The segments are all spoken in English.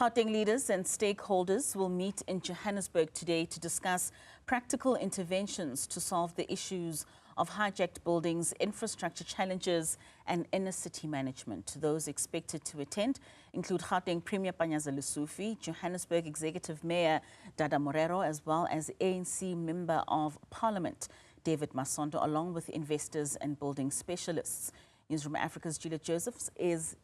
Gauteng leaders and stakeholders will meet in Johannesburg today to discuss practical interventions to solve the issues of hijacked buildings, infrastructure challenges and inner city management. Those expected to attend include Gauteng Premier Panyaza Lesufi, Johannesburg Executive Mayor Dada Morero, as well as ANC Member of Parliament David Masondo, along with investors and building specialists. Newzroom Afrika's Juliet is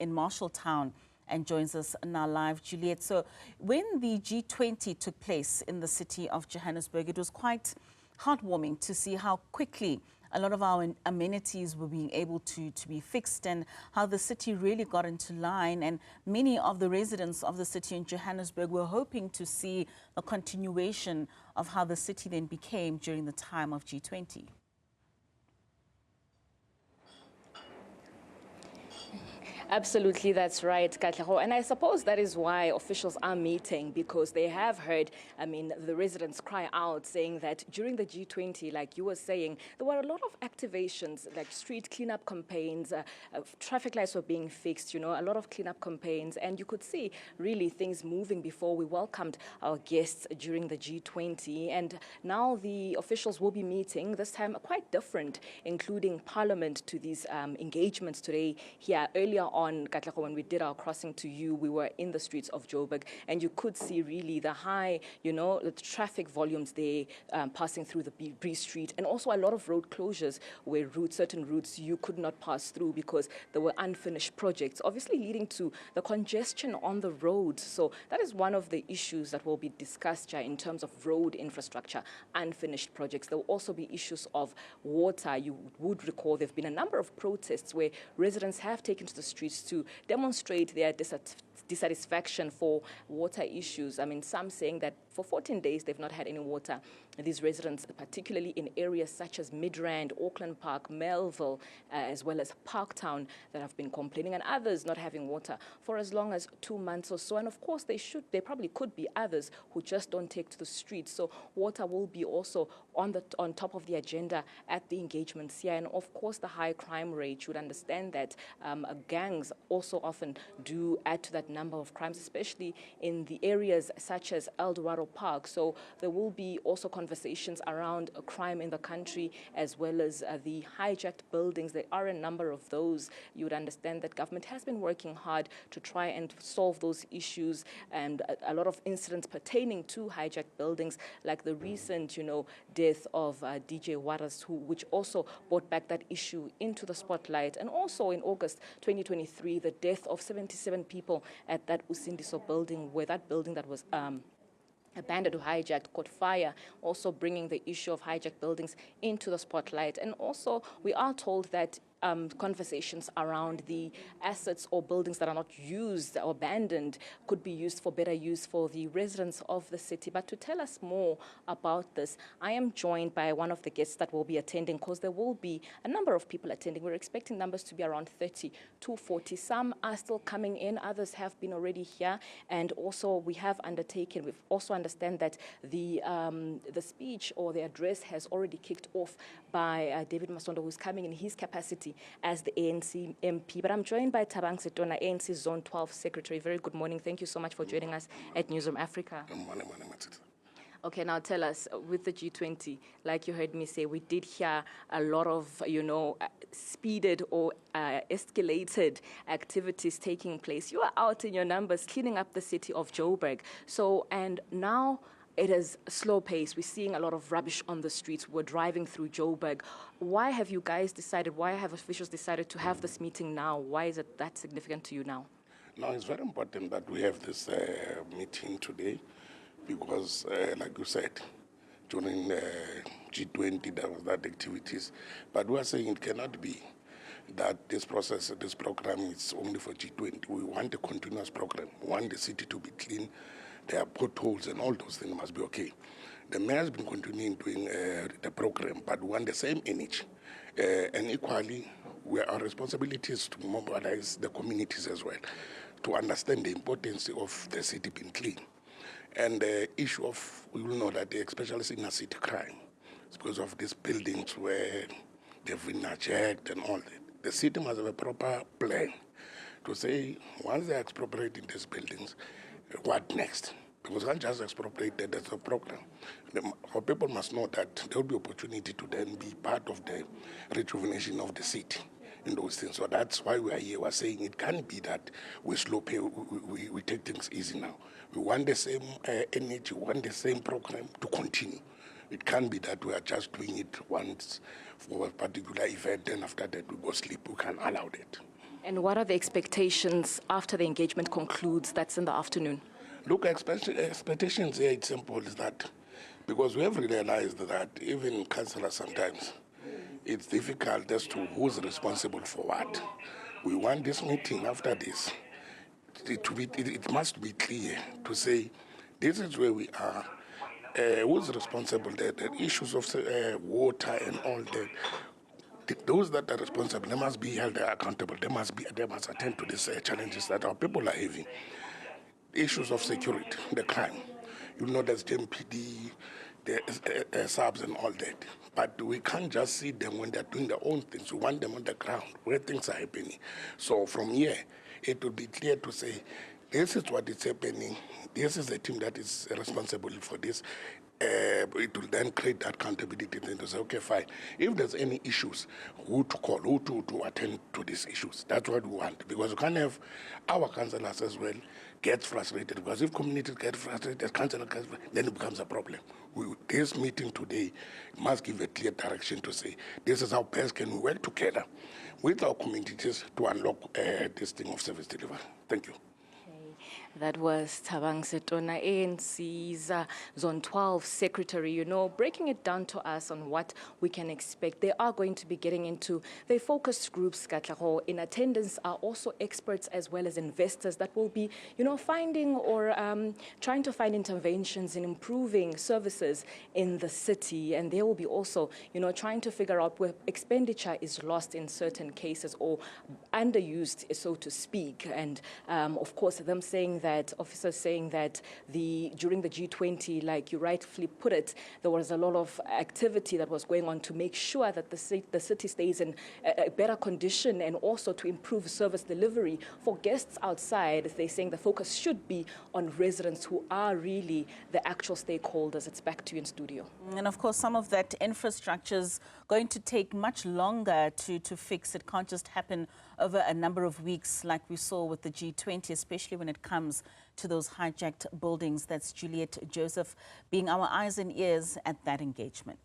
in Marshalltown and joins us now live. Juliet, so when the G20 took place in the city of Johannesburg, it was quite heartwarming to see how quickly a lot of our amenities were being able to be fixed and how the city really got into line. And many of the residents of the city in Johannesburg were hoping to see a continuation of how the city then became during the time of G20. Absolutely, that's right, Katlaho. And I suppose that is why officials are meeting, because they have heard, the residents cry out saying that during the G20, like you were saying, there were a lot of activations, like street cleanup campaigns, traffic lights were being fixed, a lot of cleanup campaigns. And you could see really things moving before we welcomed our guests during the G20. And now the officials will be meeting, this time quite different, including Parliament to these engagements today here. Earlier on, Katlego, when we did our crossing to you, we were in the streets of Joburg, and you could see really the high, the traffic volumes there passing through the Bree Street, and also a lot of road closures where certain routes you could not pass through because there were unfinished projects, obviously leading to the congestion on the roads. So that is one of the issues that will be discussed in terms of road infrastructure, unfinished projects. There will also be issues of water. You would recall there have been a number of protests where residents have taken to the streets to demonstrate their dissatisfaction for water issues. Some saying that for 14 days they've not had any water. These residents, particularly in areas such as Midrand, Auckland Park, Melville, as well as Parktown, that have been complaining, and others not having water for as long as 2 months or so. And of course, there probably could be others who just don't take to the streets. So water will be also on top of the agenda at the engagements here. And of course, the high crime rate. You would understand that gangs also often do add to that number of crimes, especially in the areas such as Eldorado Park. So there will be also conversations around crime in the country, as well as the hijacked buildings. There are a number of those. You would understand that government has been working hard to try and solve those issues, and a lot of incidents pertaining to hijacked buildings, like the recent, death of DJ Waras, which also brought back that issue into the spotlight. And also in August 2023, the death of 77 people at that Usindiso building, where that building that was abandoned or hijacked caught fire, also bringing the issue of hijacked buildings into the spotlight. And also we are told that conversations around the assets or buildings that are not used or abandoned could be used for better use for the residents of the city. But to tell us more about this, I am joined by one of the guests that will be attending, because there will be a number of people attending. We're expecting numbers to be around 30 to 40. Some are still coming in, others have been already here. And also we also understand that the speech or the address has already kicked off by David Masondo, who's coming in his capacity as the ANC MP. But I'm joined by Thabang Setona, ANC Zone 12 Secretary. Very good morning. Thank you so much for joining us at Newzroom Afrika. Good morning. Okay, now tell us, with the G20, like you heard me say, we did hear a lot of, speeded or escalated activities taking place. You are out in your numbers cleaning up the city of Joburg. So, and now it is a slow pace. We're seeing a lot of rubbish on the streets. We're driving through Joburg. Why have officials decided to have this meeting now? Why is it that significant to you now? Now, it's very important that we have this meeting today, because, like you said, during the G20, there was that activities. But we are saying it cannot be that this program is only for G20. We want a continuous program. We want the city to be clean. There are potholes and all those things must be okay. The mayor has been continuing doing the program, but we want the same energy. And equally, our responsibility is to mobilize the communities as well, to understand the importance of the city being clean. And the issue of, we will know that especially inner city crime, it's because of these buildings where they've been hijacked and all that. The city must have a proper plan to say, once they're expropriating these buildings, what next? Because we can't just expropriate that, that's a program. Our people must know that there will be opportunity to then be part of the rejuvenation of the city in those things. So that's why we are here. We're saying it can't be that we slow pay, we take things easy now. We want the same energy, we want the same program to continue. It can't be that we are just doing it once for a particular event, and after that we go sleep. We can't allow that. And what are the expectations after the engagement concludes? That's in the afternoon. Look, expectations here, it's simple, is that because we have realized that even councillors sometimes, it's difficult as to who's responsible for what. We want this meeting after this, it must be clear to say, this is where we are, who's responsible, the issues of water and all that. Those that are responsible, they must be held accountable. They must attend to these challenges that our people are having. Issues of security, the crime. You know, there's the MPD, the subs and all that. But we can't just see them when they're doing their own things. We want them on the ground where things are happening. So from here, it will be clear to say, this is what is happening. This is the team that is responsible for this. It will then create that accountability and to say, okay, fine. If there's any issues, who to call, who to attend to these issues. That's what we want. Because we can't have our councillors as well get frustrated. Because if communities get frustrated, councillors get frustrated, then it becomes a problem. This meeting today must give a clear direction to say, this is how best can we work together with our communities to unlock this thing of service delivery. Thank you. That was Thabang Setona, ANC's Zone 12 Secretary, you know, breaking it down to us on what we can expect. They are going to be getting into their focused groups, Katlaho. In attendance are also experts as well as investors that will be, you know, finding or trying to find interventions in improving services in the city. And they will be also, you know, trying to figure out where expenditure is lost in certain cases or underused, so to speak. And of course, them saying that, officers saying that during the G20, like you rightfully put it, there was a lot of activity that was going on to make sure that the city stays in a better condition and also to improve service delivery for guests outside. They're saying the focus should be on residents who are really the actual stakeholders. It's back to you in studio. And of course, some of that infrastructure is going to take much longer to fix. It can't just happen over a number of weeks like we saw with the G20, especially when it comes to those hijacked buildings. That's Juliet Joseph being our eyes and ears at that engagement.